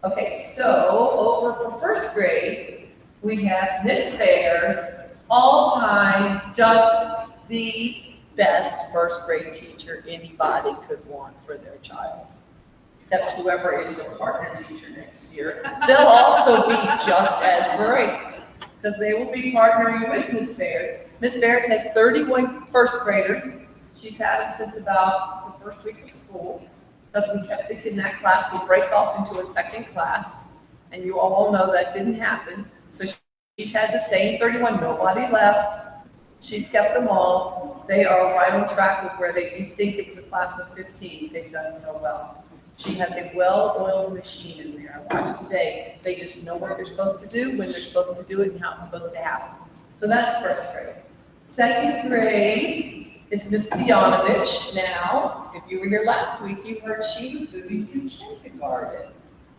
Okay, so over for first grade, we have Miss Bears, all-time, just the best first grade teacher anybody could want for their child. Except whoever is their partner teacher next year. They'll also be just as great, because they will be partnering with Miss Bears. Miss Bears has 31 first graders. She's had them since about the first week of school. Because we kept thinking that class would break off into a second class, and you all know that didn't happen. So she's had the same 31, nobody left. She's kept them all. They are right on track with where you think it was a class of 15. They've done so well. She has a well-oiled machine in there. I watched today. They just know what they're supposed to do, when they're supposed to do it, and how it's supposed to happen. So that's first grade. Second grade is Miss Dianovich. Now, if you were here last week, you heard she was moving to kindergarten,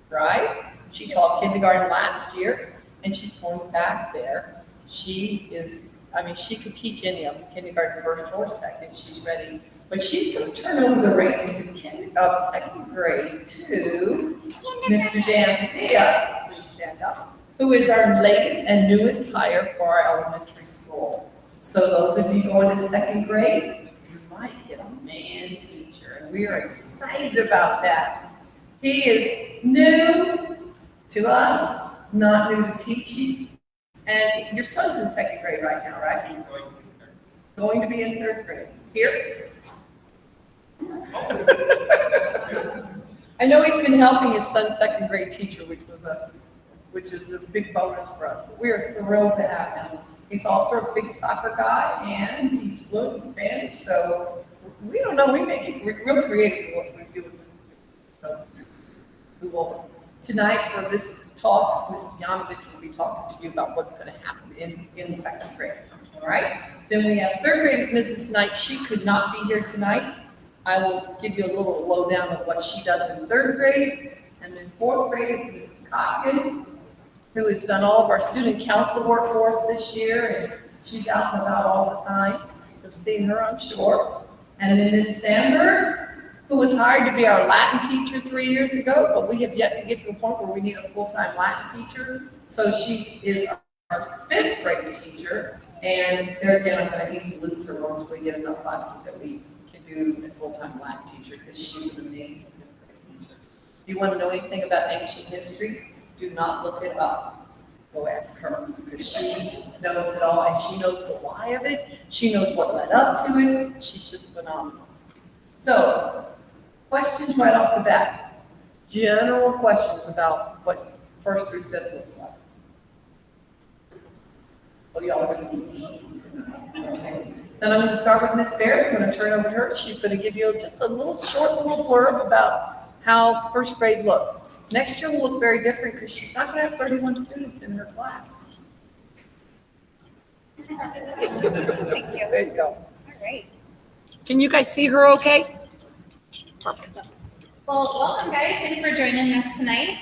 right? She taught kindergarten last year, and she's going back there. She could teach any of them, kindergarten first or second. She's ready. But she's going to turn over the reins of second grade to Mr. Dan Thea, please stand up, who is our latest and newest hire for our elementary school. So those of you going to second grade, you might get a man teacher, and we are excited about that. He is new to us, not new to teaching. And your son's in second grade right now, right? He's going to be in third grade. Here? I know he's been helping his son's second grade teacher, which is a big bonus for us. But we're thrilled to have him. He's also a big soccer guy, and he's fluent in Spanish. So we don't know. We make it real creative what we do with this. So we will tonight for this talk. Mrs. Yanovich will be talking to you about what's going to happen in second grade. All right. Then we have third grade is Mrs. Knight. She could not be here tonight. I will give you a little lowdown of what she does in third grade. And then fourth grade is Mrs. Cochran, who has done all of our student council work for us this year, and she's out and about all the time. You've seen her, I'm sure. And then Ms. Sandberg, who was hired to be our Latin teacher 3 years ago, but we have yet to get to the point where we need a full-time Latin teacher. So she is our fifth grade teacher, and there again, I'm going to need to lose her once we get enough classes that we can do a full-time Latin teacher, because she's an amazing fifth grade teacher. If you want to know anything about ancient history, do not look it up. Go ask her, because she knows it all, and she knows the why of it. She knows what led up to it. She's just phenomenal. So, questions right off the bat. General questions about what first through fifth looks like. Oh, y'all are going to be easy tonight. Okay. Then I'm going to start with Miss Bear. I'm going to turn over to her. She's going to give you just a short little blurb about how first grade looks. Next year will look very different, because she's not going to have 31 students in her class. Thank you. There you go. All right. Can you guys see her okay? Perfect. Well, welcome guys. Thanks for joining us tonight.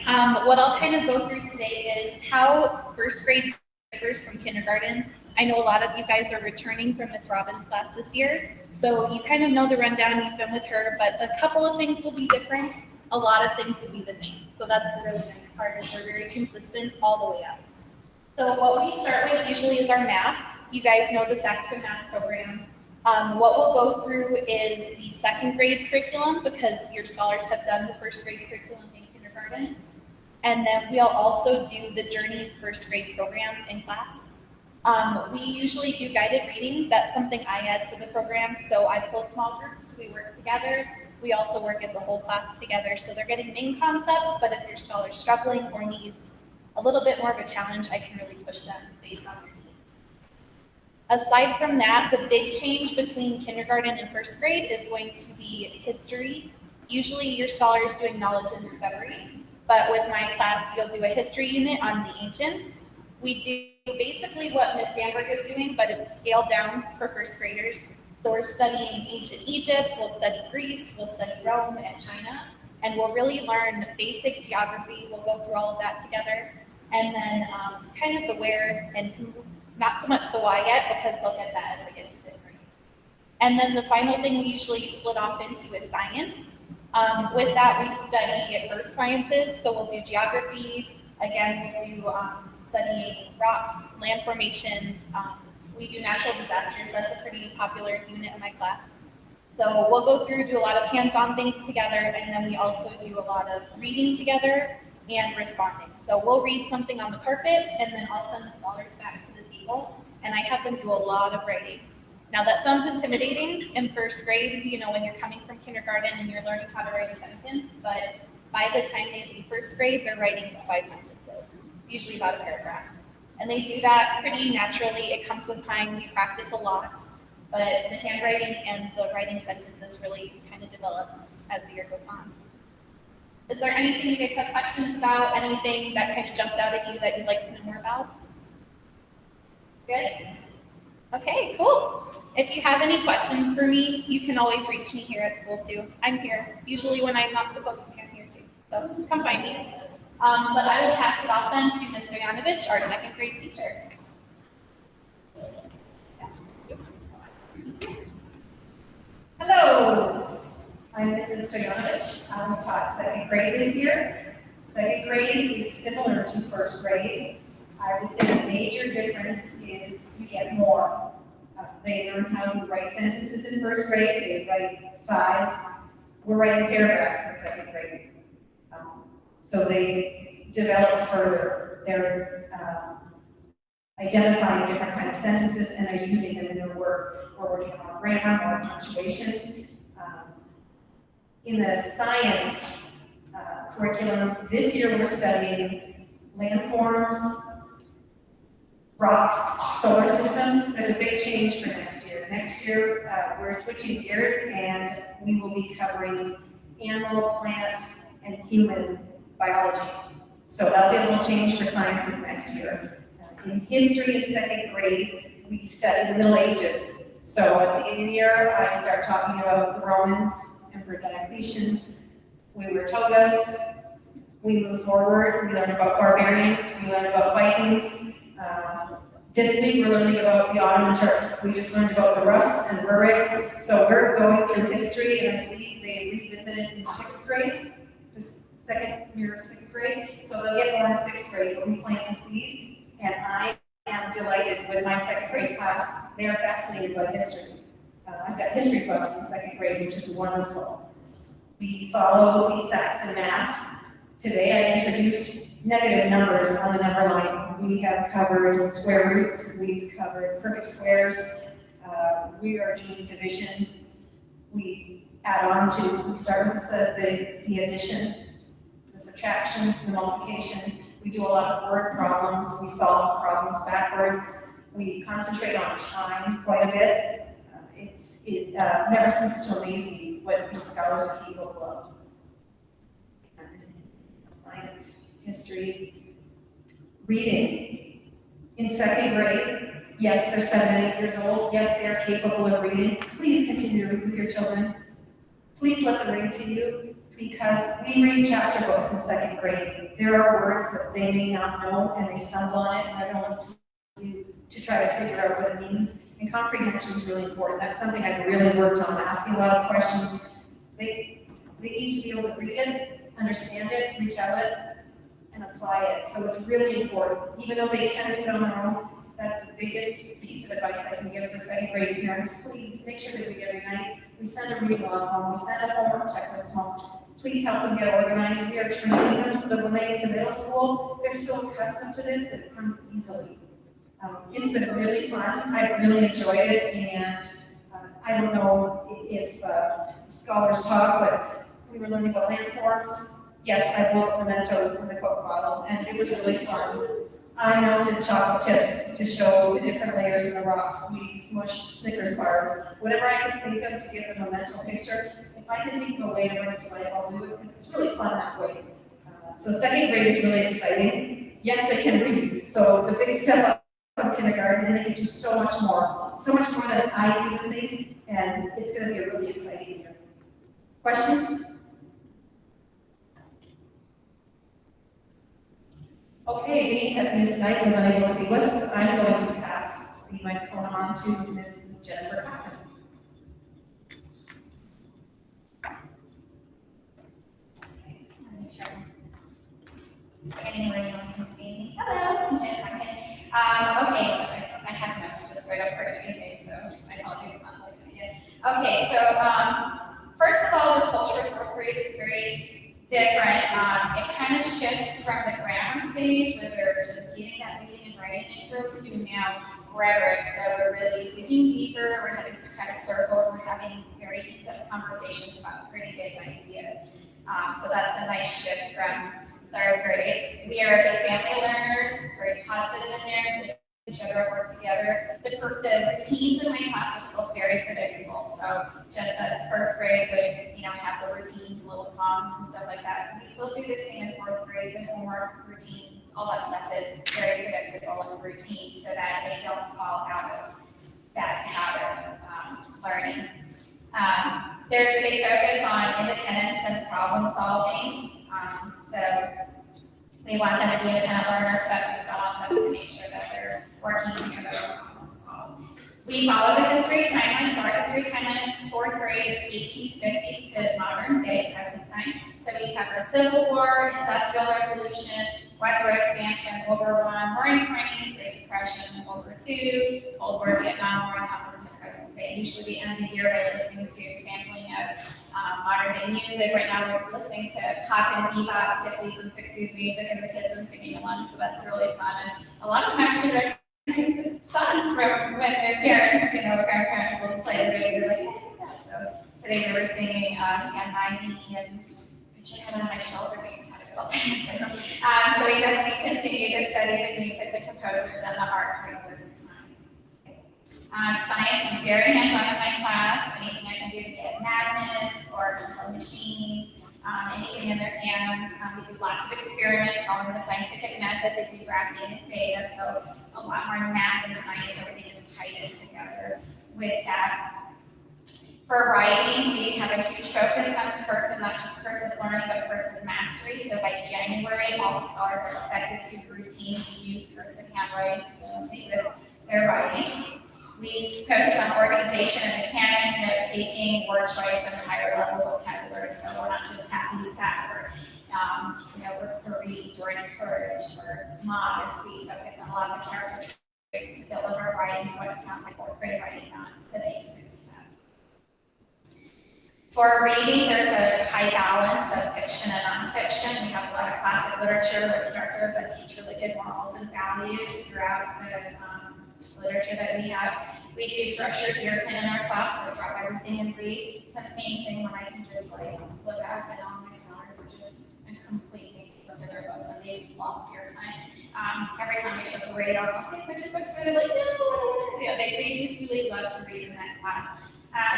What I'll kind of go through today is how first grade differs from kindergarten. I know a lot of you guys are returning from Miss Robbins' class this year, so you kind of know the rundown. You've been with her, but a couple of things will be different. A lot of things will be the same. So that's the really nice part, is we're very consistent all the way up. So what we start with usually is our math. You guys know the Saxon math program. What we'll go through is the second grade curriculum, because your scholars have done the first grade curriculum in kindergarten. And then we'll also do the Journeys first grade program in class. We usually do guided reading. That's something I add to the program. So I pull small groups, we work together. We also work as a whole class together. So they're getting main concepts, but if your scholar's struggling or needs a little bit more of a challenge, I can really push them based on their needs. Aside from that, the big change between kindergarten and first grade is going to be history. Usually your scholar is doing knowledge and discovery, but with my class, you'll do a history unit on the ancients. We do basically what Ms. Sandberg is doing, but it's scaled down for first graders. So we're studying ancient Egypt, we'll study Greece, we'll study Rome and China, and we'll really learn basic geography. We'll go through all of that together. And then kind of the where and who, not so much the why yet, because they'll get that as they get to fifth grade. And then the final thing we usually split off into is science. With that, we study earth sciences, so we'll do geography. Again, we do studying rocks, land formations. We do natural disasters. That's a pretty popular unit in my class. So we'll go through, do a lot of hands-on things together, and then we also do a lot of reading together and responding. So we'll read something on the carpet, and then I'll send the scholars back to the table, and I have them do a lot of writing. Now that sounds intimidating in first grade, you know, when you're coming from kindergarten and you're learning how to write a sentence, but by the time they leave first grade, they're writing 5 sentences. It's usually about a paragraph. And they do that pretty naturally. It comes with time. We practice a lot, but the handwriting and the writing sentences really kind of develops as the year goes on. Is there anything you guys have questions about? Anything that kind of jumped out at you that you'd like to know more about? Good? Okay, cool. If you have any questions for me, you can always reach me here at school too. I'm here, usually when I'm not supposed to be, I'm here too. So come find me. But I will pass it off then to Ms. Stoyanovich, our 2nd grade teacher. Hello, I'm Mrs. Stoyanovich. I taught 2nd grade this year. 2nd grade is similar to 1st grade. I would say the major difference is you get more. They learn how to write sentences in 1st grade. They write 5. We're writing paragraphs in 2nd grade. So they develop further. They're identifying different kind of sentences and they're using them in their work. We're working on grammar, more punctuation. In the science curriculum, this year we're studying landforms, rocks, solar system. There's a big change for next year. Next year, we're switching gears and we will be covering animal, plant, and human biology. So that'll be a little change for sciences next year. In history in 2nd grade, we study the Middle Ages. So at the beginning of the year, I start talking about the Romans, Emperor Diocletian. We were Togas. We move forward. We learn about barbarians. We learn about Vikings. This week we're learning about the Ottoman Turks. We just learned about the Rus and Rurik. So we're going through history, and I believe they revisit it in 6th grade, this 2nd year of 6th grade. So they'll get more in 6th grade. We'll be planting the seed, and I am delighted with my 2nd grade class. They are fascinated by history. I've got history books in 2nd grade, which is wonderful. We follow these stats in math. Today I introduced negative numbers on the number line. We have covered square roots, we've covered perfect squares, we are doing division. We add on to, we start with the addition, the subtraction, the multiplication. We do a lot of word problems, we solve problems backwards. We concentrate on time quite a bit. It never ceases to amaze me what these scholars are capable of. Science, history, reading. In 2nd grade, yes, they're 7 and 8 years old. Yes, they are capable of reading. Please continue to read with your children. Please let them read to you, because we read chapter books in 2nd grade. There are words that they may not know and they stumble on it, and I don't want to try to figure out what it means. And comprehension is really important. That's something I've really worked on, asking a lot of questions. They need to be able to read it, understand it, retell it, and apply it. So it's really important. Even though they can do it on their own, that's the biggest piece of advice I can give for 2nd grade parents. Please make sure they read every night. We send a read along home. We send a homework checklist home. Please help them get organized. We are training them so that when they get to middle school, they're so accustomed to this that it comes easily. It's been really fun. I've really enjoyed it, and I don't know if scholars talk, but we were learning about landforms. Yes, I blew up mementos in the Coke bottle, and it was really fun. I melted chocolate chips to show the different layers in the rocks. We smushed Snickers bars. Whatever I can think of to give them a mental picture, if I can think of a way to bring it to life, I'll do it, because it's really fun that way. So 2nd grade is really exciting. Yes, they can read, so it's a big step up from kindergarten, and they can do so much more than I even think, and it's going to be a really exciting year. Questions? Okay, being that Ms. Knight was unable to be with us, I'm going to pass the microphone on to Mrs. Jennifer Cochran. standing where no one can see me. Hello, I'm Jen Pumpkin. Okay, so I have notes just right up for anything, so my apologies if I'm not looking at it. Okay, so first of all, the culture of fourth grade is very different. It kind of shifts from the grammar stage where they're just getting that reading and writing intro to now rhetoric. So we're really digging deeper. We're having Socratic circles. We're having very in-depth conversations about pretty big ideas. So that's a nice shift from third grade. We are big family learners. It's very positive in there. We each other work together. The routines in my class are still very predictable. So just as first grade would, have the routines, little songs and stuff like that, we still do the same in fourth grade. The homework routines, all that stuff is very predictable and routine, so that they don't fall out of that pattern of learning. There's a big focus on independence and problem solving. So we want them to be independent learners, but we still want them to make sure that they're working together to problem solve. We follow the history timeline. So our history timeline in fourth grade is 1850s to modern day, present time. So we cover Civil War, Industrial Revolution, westward expansion, World War I, Roaring Twenties, Great Depression, World War II, Cold War, Vietnam War, and upward to present day. Usually we end the year by listening to sampling of modern day music. Right now we're listening to pop and bebop 50s and 60s music, and the kids are singing along, so that's really fun. And a lot of them actually recognize the songs from when their parents, grandparents will play the radio. They're like, yeah. So today they were singing Stand By Me and Put Your Head on My Shoulder. We just had a good old time. So we definitely continue to study the music, the composers, and the art during those times. Science is very hands-on in my class. Anything I can do to get magnets or some machines, anything in their hands. We do lots of experiments following the scientific method. They do graphing and data, so a lot more math and science. Everything is tied in together with that. For writing, we have a huge focus on cursive, not just cursive learning, but cursive mastery. So by January, all the scholars are expected to routinely use cursive handwriting fluently with their writing. We focus on organization and mechanics, note-taking, word choice, and higher level vocabulary. So we're not just happy, sad, we're read or encouraged or modest. We focus on a lot of the character traits to build up our writing, so it sounds like fourth grade writing, not the basic stuff. For reading, there's a high balance of fiction and nonfiction. We have a lot of classic literature with characters that teach really good morals and values throughout the literature that we have. We do structured Puritan in our class, so we drop everything and read. It's amazing when I can just look up and all my scholars are just completely close to their books, and they love Puritan. Every time I show the radar, I'm like, "Which books are they like?" No, they just really love to read in that class.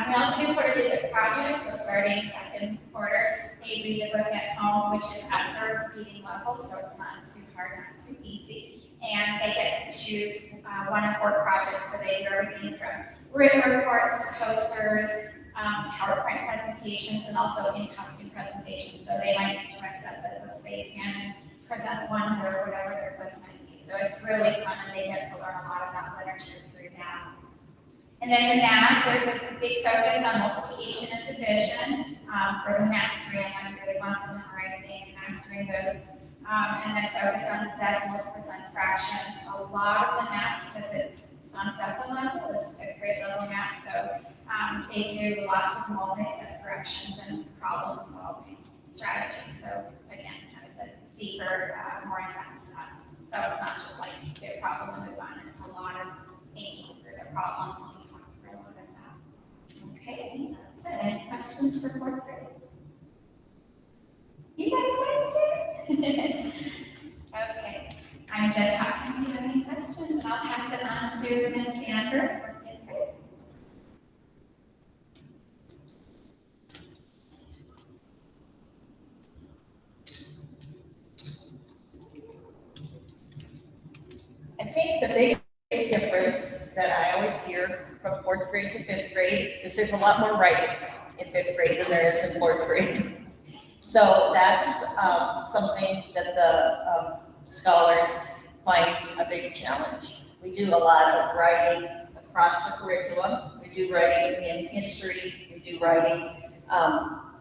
We also do quarterly book projects, so starting second quarter, they read a book at home, which is at their reading level, so it's not too hard, not too easy. And they get to choose one of 4 projects, so they do everything from written reports to posters, PowerPoint presentations, and also in-costume presentations. So they might dress up as a spaceman and present one or whatever their book might be. So it's really fun, and they get to learn a lot about literature through that. And then in math, there's a big focus on multiplication and division for the mastery, and I really want them memorizing and mastering those. And then focus on decimals, percents, fractions. A lot of the math, because it's on DEPA level, is a grade level math, so they do lots of multi-step corrections and problem solving strategies. So again, kind of the deeper, more intense stuff. So it's not just like do a problem and move on, it's a lot of thinking through the problems and talk through a little bit of that. Okay, I think that's it. Any questions for fourth grade? You got a question? Okay. I'm Jen Hopkins. Do you have any questions? And I'll pass it on to Ms. Sandberg for fifth grade. I think the biggest difference that I always hear from fourth grade to fifth grade is there's a lot more writing in fifth grade than there is in fourth grade. So that's something that the scholars find a big challenge. We do a lot of writing across the curriculum. We do writing in history. We do writing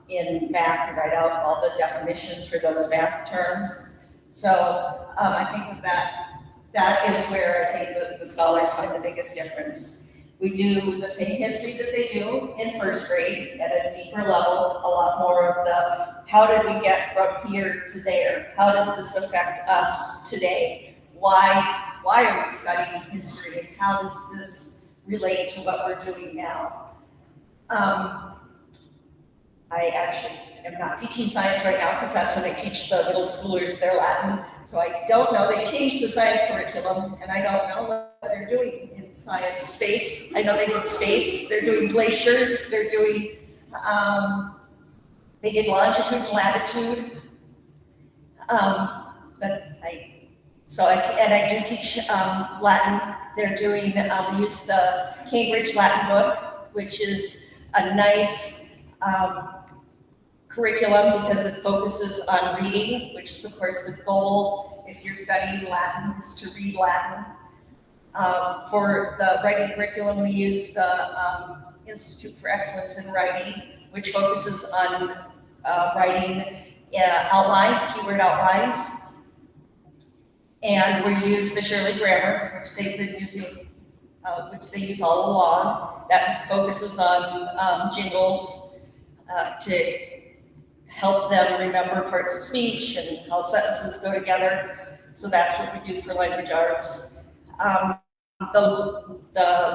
in math. We write out all the definitions for those math terms. So I think that is where I think the scholars find the biggest difference. We do the same history that they do in first grade at a deeper level, a lot more of the, how did we get from here to there? How does this affect us today? Why are we studying history, and how does this relate to what we're doing now? I actually am not teaching science right now because that's when I teach the middle schoolers their Latin. So I don't know, they changed the science curriculum and I don't know what they're doing in science. Space, I know they did space, they're doing glaciers, they're doing, they did longitude and latitude. I do teach Latin. They're doing, we use the Cambridge Latin book, which is a nice curriculum because it focuses on reading, which is of course the goal if you're studying Latin, is to read Latin. For the writing curriculum, we use the Institute for Excellence in Writing, which focuses on writing outlines, keyword outlines. And we use the Shirley Grammar, which they've been using, which they use all along, that focuses on jingles to help them remember parts of speech and how sentences go together. So that's what we do for language arts. The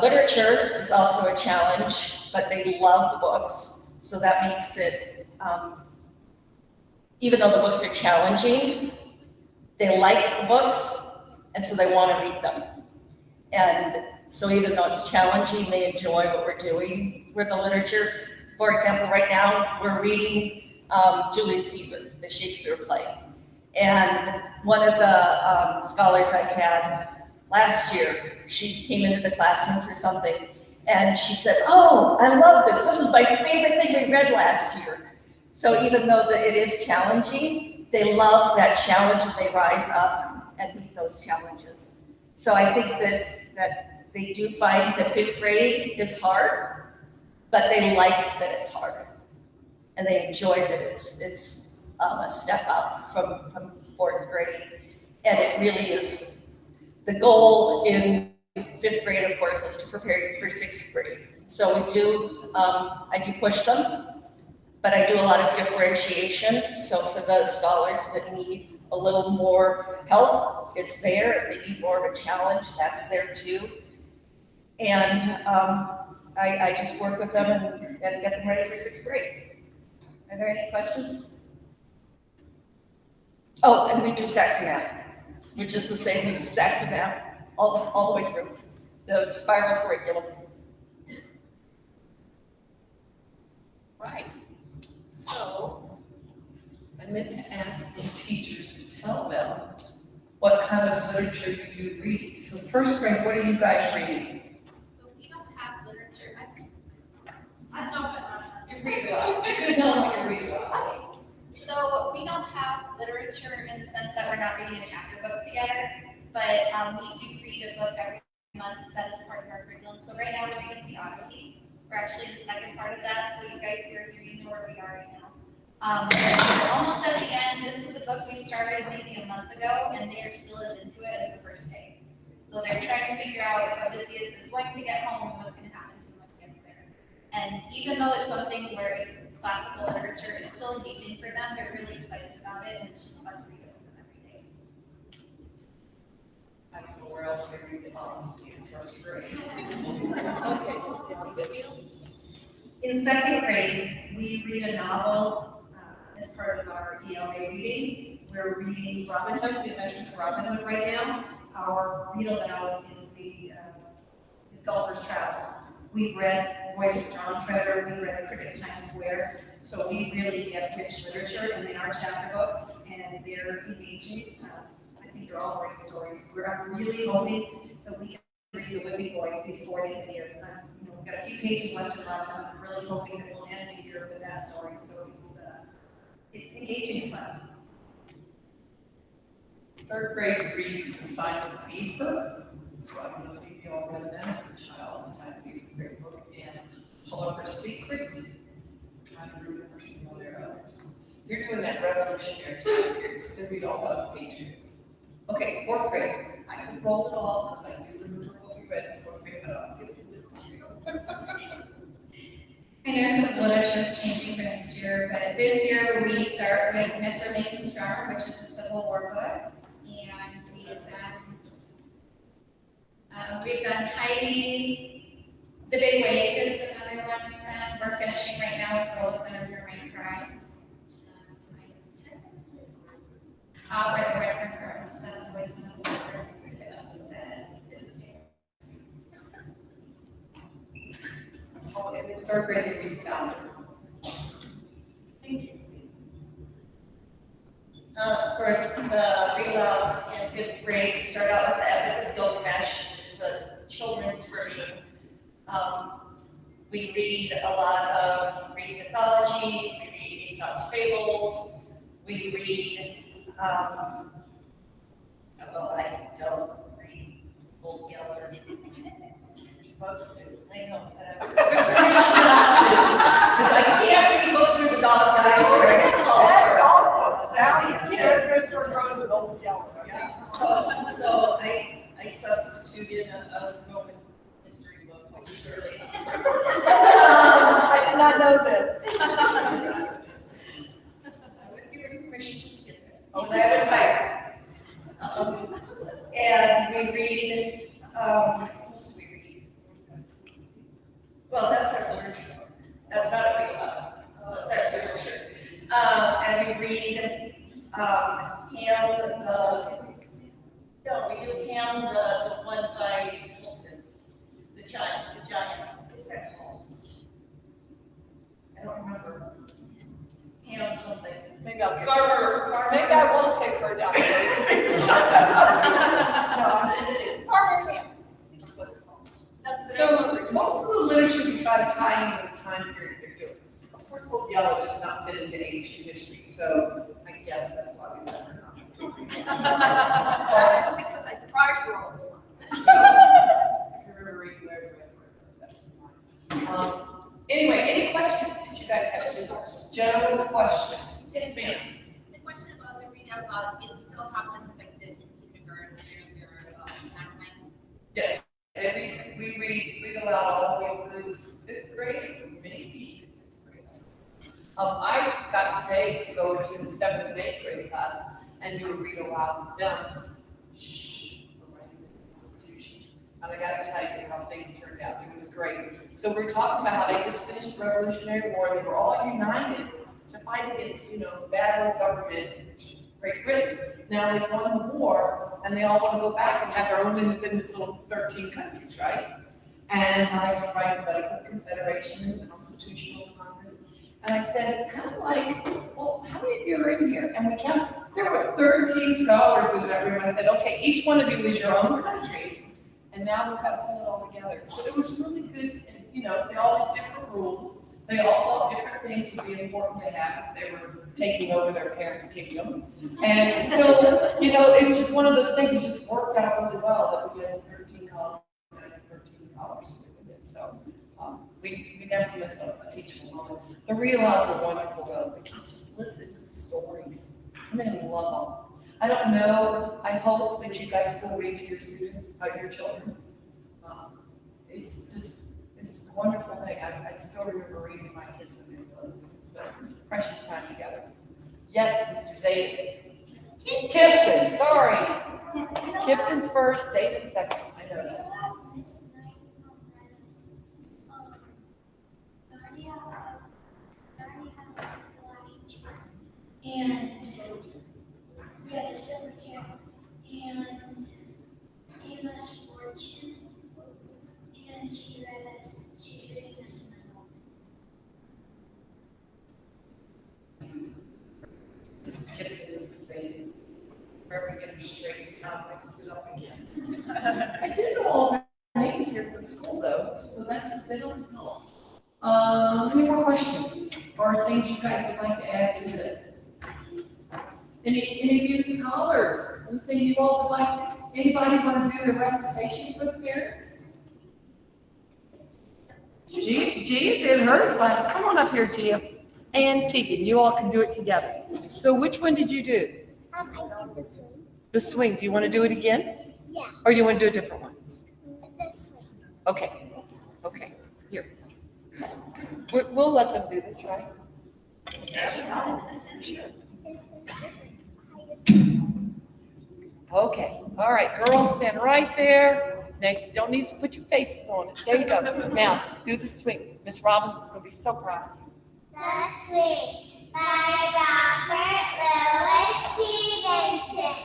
literature is also a challenge, but they love the books. So that makes it, even though the books are challenging, they like the books, and so they want to read them. And so even though it's challenging, they enjoy what we're doing with the literature. For example, right now, we're reading Julius Caesar, the Shakespeare play. And one of the scholars I had last year, she came into the classroom for something, and she said, "Oh, I love this. This was my favorite thing we read last year." So even though it is challenging, they love that challenge and they rise up and meet those challenges. So I think that they do find that fifth grade is hard, but they like that it's hard. And they enjoy that it's a step up from fourth grade. And it really is, the goal in fifth grade, of course, is to prepare you for sixth grade. So we do, I do push them, but I do a lot of differentiation. So for those scholars that need a little more help, it's there. If they need more of a challenge, that's there too. And I just work with them and get them ready for sixth grade. Are there any questions? Oh, and we do Saxon math, which is the same as Saxon math all the way through, the spiral curriculum. Right. So I meant to ask the teachers to tell them what kind of literature you read. So first grade, what are you guys reading? So we don't have literature. I know, you read a lot. You can tell them what you read a lot. So we don't have literature in the sense that we're not reading a chapter book together, but we do read a book every month that is part of our curriculum. So right now we're reading the Odyssey. We're actually in the second part of that, so you guys here, you know where we are right now. We're almost at the end. This is a book we started maybe a month ago, and they are still as into it as the first day. So they're trying to figure out if Odysseus is going to get home and what's going to happen to him when he gets there. And even though it's something where it's classical literature, it's still engaging for them. They're really excited about it, and it's just fun to read it with them every day. I don't know where else they read the Odyssey in first grade. Okay, just tell me this. In second grade, we read a novel as part of our ELA reading. We're reading Robin Hood, The Adventures of Robin Hood right now. Our read aloud is Gulliver's Travels. We've read Voyage of John Treasure, we've read The Cricket at Times Square, so we really get rich literature in our chapter books, and they're engaging. I think they're all great stories. We're really hoping that we can read The Whippy Boy before the end of the year. We've got a few pages left to run. I'm really hoping that we'll end the year with that story, so it's engaging and fun. Third grade reads The Silent Beaver. So I don't know if you all read that as a child. The Silent Beaver, great book, and Gulliver's Secret. I'm trying to remember some of their others. You're doing that revolutionary time period, so then we all have patriots. Okay, fourth grade. I can roll it off because I do remember what we read in fourth grade, but I'll give it to this one. I know some literature is changing for next year, but this year we start with Mr. Lincoln Strong, which is a Civil War book, and we've done Heidi. The Big Wave is another one we've done. We're finishing right now with Roll of Thunder, Hear My Cry. Where the Red Friend Girls, that's always one of the favorites. That's sad. It's a favorite. Oh, and in third grade, they read Sounder. Thank you. For the read alouds in fifth grade, we start out with the Epic of Gilgamesh. It's a children's version. We read a lot of Greek mythology, we read Aesop's fables, we read, well, I don't read Old Yeller. You're supposed to, I know, but I was because I can't read books for the dog guys or Sad dog books, now you can't read for Rose and Old Yeller. So I substituted a Roman history book, which is really awesome. I did not know this. I was given permission to skip it. Oh, and I was hired. And we read, what else do we read? Well, that's our literature. That's not a real that's our literature. And we read Ham we do Ham the one by Hilton, the giant. What's that called? I don't remember. Ham something. Maybe I'll get Farmer. Maybe I won't take her down there. No, I'm just kidding. Farmer Sam. That's what it's called. So most of the literature we try to tie in with the time period they're doing. Of course, Old Yeller does not fit into ancient history, so I guess that's why we let her not. Because I cry for all Anyway, any questions that you guys have? Just general questions. Yes, ma'am. The question about the read out loud, it still happens like in kindergarten during your snack time? Yes. And we read aloud all the way through fifth grade, maybe sixth grade. I got today to go to the seventh and eighth grade class and do a read aloud with them. We're writing an institution. And I gotta tell you how things turned out. It was great. So we're talking about how they just finished the Revolutionary War. They were all united to fight against, bad old government in Great Britain. Now they've won the war, and they all want to go back and have their own independent little 13 countries, right? And I have writing buddies of Confederation and Constitutional Congress. And I said, it's kind of like, well, how many of you are in here? And we count, there were 13 scholars in that room. I said, okay, each one of you is your own country. And now we've got to pull it all together. So it was really good. And, they all had different rules. They all thought different things would be important to have if they were taking over their parents' kingdom. And so, it's just one of those things that just worked out really well that we had 13 colleges and 13 scholars doing it. So we never miss a teachable moment. The read alouds are wonderful though. The kids just listen to the stories and they love them. I don't know, I hope that you guys still read to your students, your children. It's a wonderful thing. I still remember reading to my kids when they were little. It's a precious time together. Yes, Mr. Zayden. Tipton, sorry. Kipton's first, Zayden second. I know that. And yeah, the silver cat and Amos Fortune, and she's reading us in the moment. This is Kipton, this is Zayden. Where we get them straight, not mixed it up again. I did know all their names here at the school though, so they don't tell us. Any more questions or things you guys would like to add to this? Any of you scholars, anything you all would like to, anybody want to do the recitation for the parents? Gia did hers last, come on up here, Gia. and Tegan. You all can do it together. So which one did you do? I did the swing. The swing. Do you want to do it again? Yeah. Or do you want to do a different one? The swing. Okay. Okay. Here. We'll let them do this, right? Okay. All right. Girls, stand right there. Now, you don't need to put your faces on it. There you go. Now, do the swing. Miss Robbins is going to be so proud of you. The swing by Robert Louis Stevenson.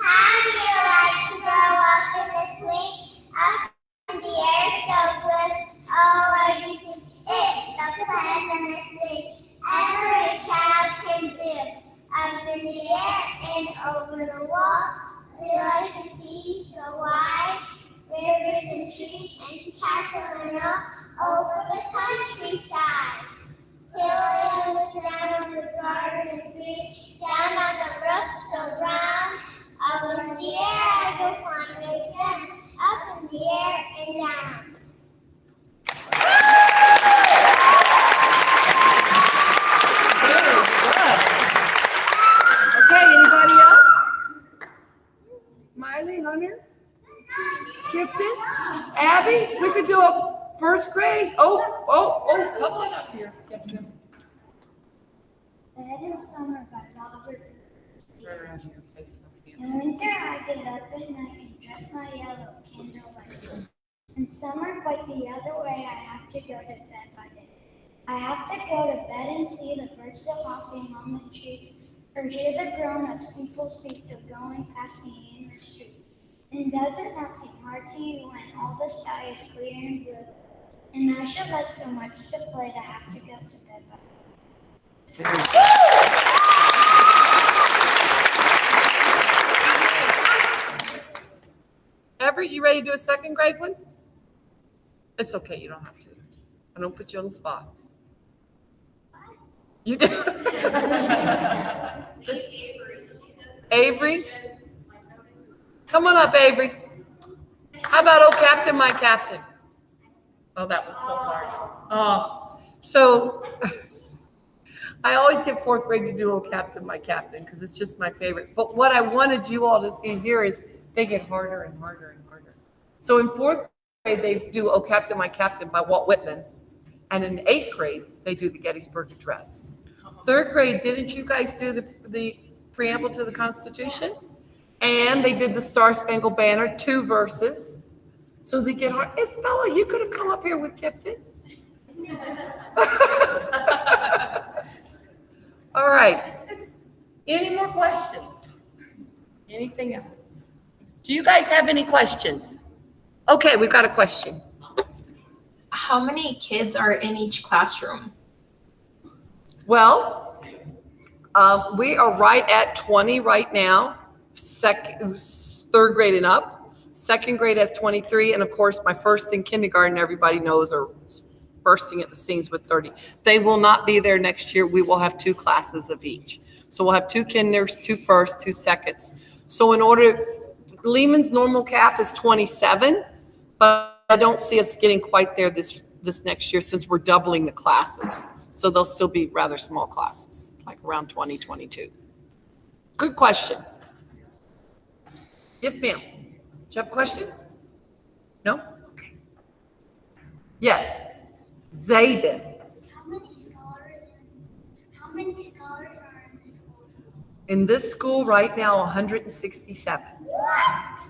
How do you like to go up in the swing? Up in the air so good. Oh, where you can hit the plans and the swing. Every child can do. Up in the air and over the wall. Till I can see so wide. Rivers and trees and castles and all over the countryside. Till I look down on the garden green, down on the roof so brown. Up in the air I go flying again, up in the air and down. Okay, anybody else? Miley, Hunter, Kipton, Abby, we could do a first grade. Oh, come on up here, Kipton. Bed in Summer by Robert. Turn around here, face the In winter I get up at night and dress my yellow candlelight. In summer, quite the other way, I have to go to bed by day. I have to go to bed and see the birds hopping on the trees, or hear the grown-ups people speak of going past me in the street. And doesn't that seem hard to you when all the sky is clear and blue? And I should like so much to play to have to go to bed by Everett, you ready to do a second grade one? It's okay, you don't have to. I don't put you on the spot. You do. Avery? Come on up, Avery. How about "Oh Captain, My Captain"? Oh, that was so hard. Oh, so I always get fourth grade to do "Oh Captain, My Captain" because it's just my favorite. But what I wanted you all to see here is they get harder and harder and harder. So in fourth grade, they do "Oh Captain, My Captain" by Walt Whitman. And in eighth grade, they do the Gettysburg Address. Third grade, didn't you guys do the preamble to the Constitution? And they did the Star Spangled Banner, 2 verses. So they get hard. Isabella, you could have come up here with Kipton. All right. Any more questions? Anything else? Do you guys have any questions? Okay, we've got a question. How many kids are in each classroom? Well, we are right at 20 right now, third grade and up. Second grade has 23, and of course, my first in kindergarten, everybody knows, are bursting at the seams with 30. They will not be there next year. We will have 2 classes of each. So we'll have 2 kinders, 2 firsts, 2 seconds. So in order, Lehman's normal cap is 27, but I don't see us getting quite there this next year since we're doubling the classes. So they'll still be rather small classes, like around 20, 22. Good question. Yes, ma'am. Do you have a question? No? Okay. Yes. Zayden. How many scholars are in this school? In this school right now, 167. What?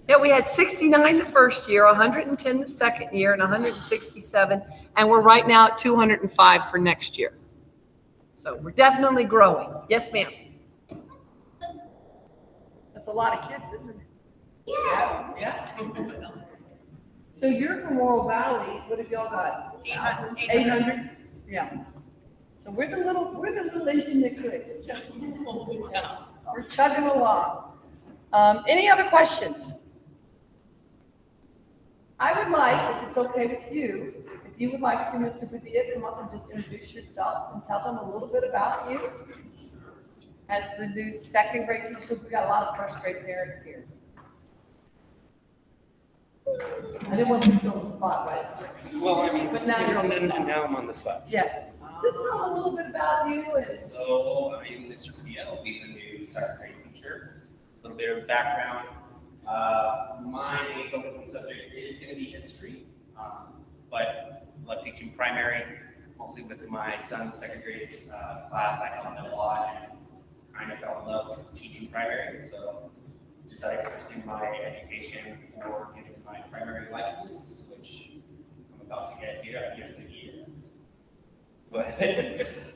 Yeah, we had 69 the first year, 110 the second year, and 167. And we're right now at 205 for next year. So we're definitely growing. Yes, ma'am. That's a lot of kids, isn't it? Yes. Yeah. So you're from Laurel Valley. What have y'all got? 800? Yeah. So we're the little engine that could. We're chugging along. Any other questions? I would like, if it's okay with you, if you would like to, Mr. Padilla, come up and just introduce yourself and tell them a little bit about you as the new second grade teacher, because we got a lot of first grade parents here. I didn't want to put you on the spot, right? Well, I mean, But now you're on the and spot. now I'm on the spot. Yes. Just tell a little bit about you and. So I'm Mr. Pia, I'll be the new secretary teacher. A little bit of background. My main focus on subject is going to be history, but I love teaching primary, mostly with my son's second grade class. I helped him a lot and kind of fell in love with teaching primary, so decided to pursue my education for getting my primary license, which I'm about to get here at the end of the year. But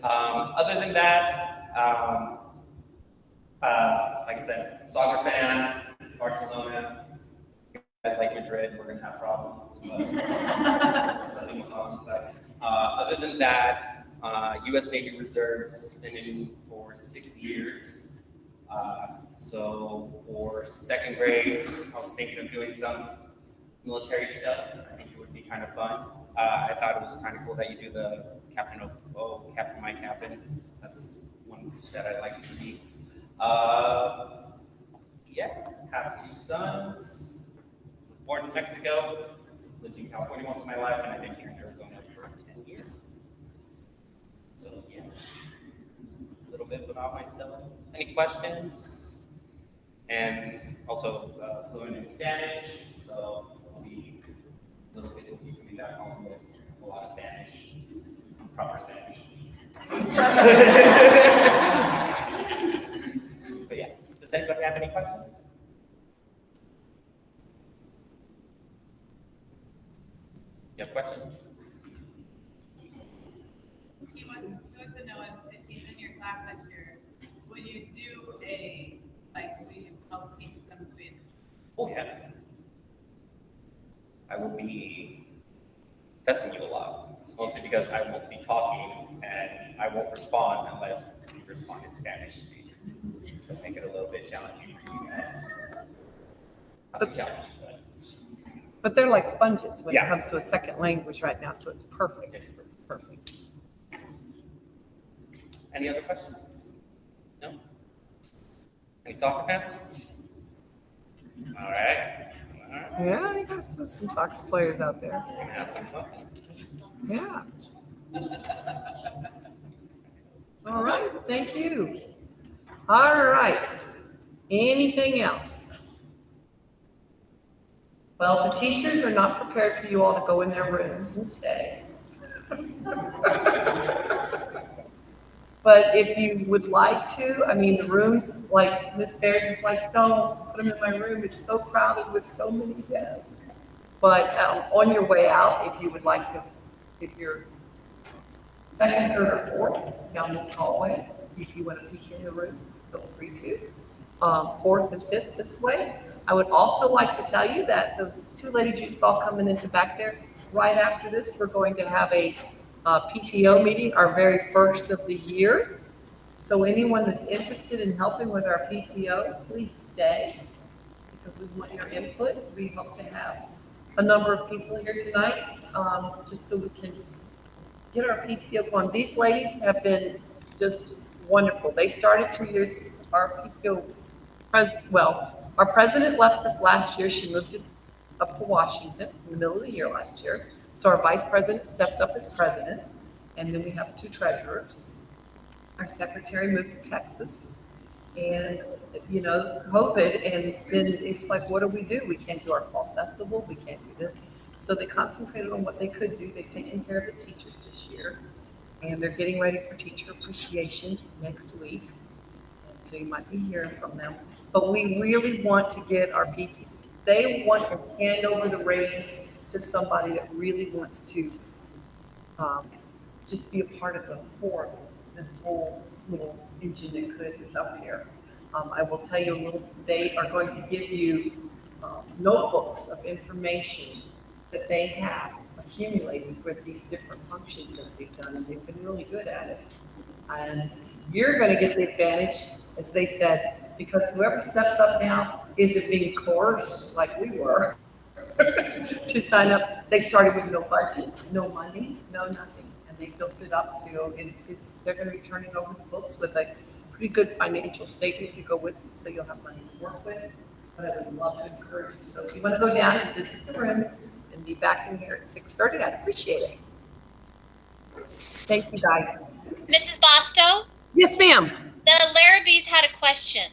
other than that, like I said, soccer fan, Barcelona. You guys like Madrid, we're gonna have problems. But something was on the side. Other than that, U.S. Navy Reserves, been in for 6 years. So for second grade, I was thinking of doing some military stuff. I think it would be kind of fun. I thought it was kind of cool that you do the captain of, oh, captain, my captain. That's one that I like to be. Yeah, have 2 sons. Was born in Mexico. Lived in California most of my life, and I've been here in Arizona for 10 years. So yeah, a little bit about myself. Any questions? And also fluent in Spanish, so I'll be a little bit of back home with a lot of Spanish, proper Spanish. So yeah, does anybody have any questions? You have questions? He wants to know if he's in your class next year, will you do will you help teach them Swedish? Oh yeah. I will be testing you a lot, mostly because I won't be talking and I won't respond unless you respond in Spanish. So make it a little bit challenging for you guys. Not too challenging, but But they're like sponges when it Yeah. comes to a second language right now, so it's perfect. It's perfect. any other questions? No? Any soccer fans? All right. Yeah, you got some soccer players out there. We're gonna have some fun. Yeah. All right, thank you. All right. Anything else? Well, the teachers are not prepared for you all to go in their rooms and stay. But if you would like to, I mean, the rooms, like Miss Bears is like, don't put them in my room. It's so crowded with so many desks. But on your way out, if you would like to, if you're second, third, or fourth down this hallway, if you want to peek in your room, feel free to. Fourth and fifth this way. I would also like to tell you that those 2 ladies you saw coming in the back there, right after this, we're going to have a PTO meeting, our very first of the year. So anyone that's interested in helping with our PTO, please stay, because we want your input. We hope to have a number of people here tonight, just so we can get our PTO going. These ladies have been just wonderful. They started 2 years, our PTO our president left us last year. She moved us up to Washington in the middle of the year last year. So our vice president stepped up as president, and then we have 2 treasurers. Our secretary moved to Texas, and COVID, and then it's like, what do? We can't do our fall festival, we can't do this. So they concentrated on what they could do. They've taken care of the teachers this year, and they're getting ready for teacher appreciation next week. And so you might be hearing from them. But we really want to get our PT. They want to hand over the reins to somebody that really wants to just be a part of the core of this whole little engine that's up here. I will tell you a little, they are going to give you notebooks of information that they have accumulated with these different functions that they've done, and they've been really good at it. And you're going to get the advantage, as they said, because whoever steps up now isn't being coerced like we were to sign up. They started with no budget, no money, no nothing, and they built it up to, they're going to be turning over the books with a pretty good financial statement to go with it, so you'll have money to work with. but I would love to encourage you. So if you want to go down and visit the rooms and be back in here at 6:30, I'd appreciate it. Thank you, guys. Mrs. Bosto, Yes, ma'am. the Larrabees had a question.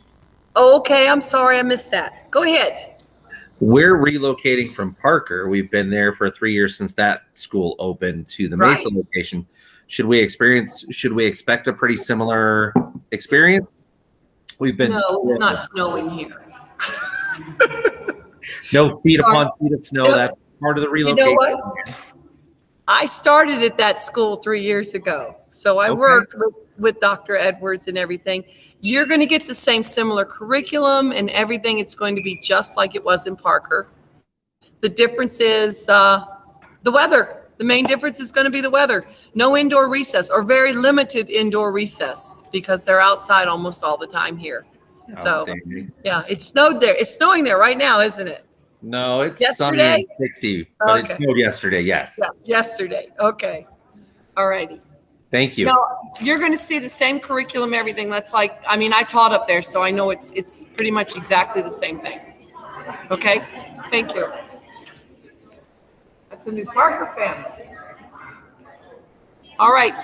Okay, I'm sorry I missed that. Go ahead. We're relocating from Parker. We've been there for 3 years since that school opened to the Mesa location. Should we expect a pretty similar experience? We've been No, it's not snowing here. no feet upon feet of snow. That's part of the You relocation. know what? I started at that school 3 years ago. So I Okay. worked with Dr. Edwards and everything. You're going to get the same similar curriculum and everything. It's going to be just like it was in Parker. The difference is the weather. The main difference is going to be the weather. No indoor recess or very limited indoor recess because they're outside almost all the time here. So Outstanding. yeah, it snowed there. It's snowing there right now, isn't it? No, it's Yesterday? sunny and 60, but Okay. it snowed yesterday. Yes. Yeah, yesterday. Okay. All righty. Thank you. No, you're going to see the same curriculum, everything. That's like, I mean, I taught up there, so I know it's pretty much exactly the same thing. Okay? Thank you. That's a new Parker family. All right.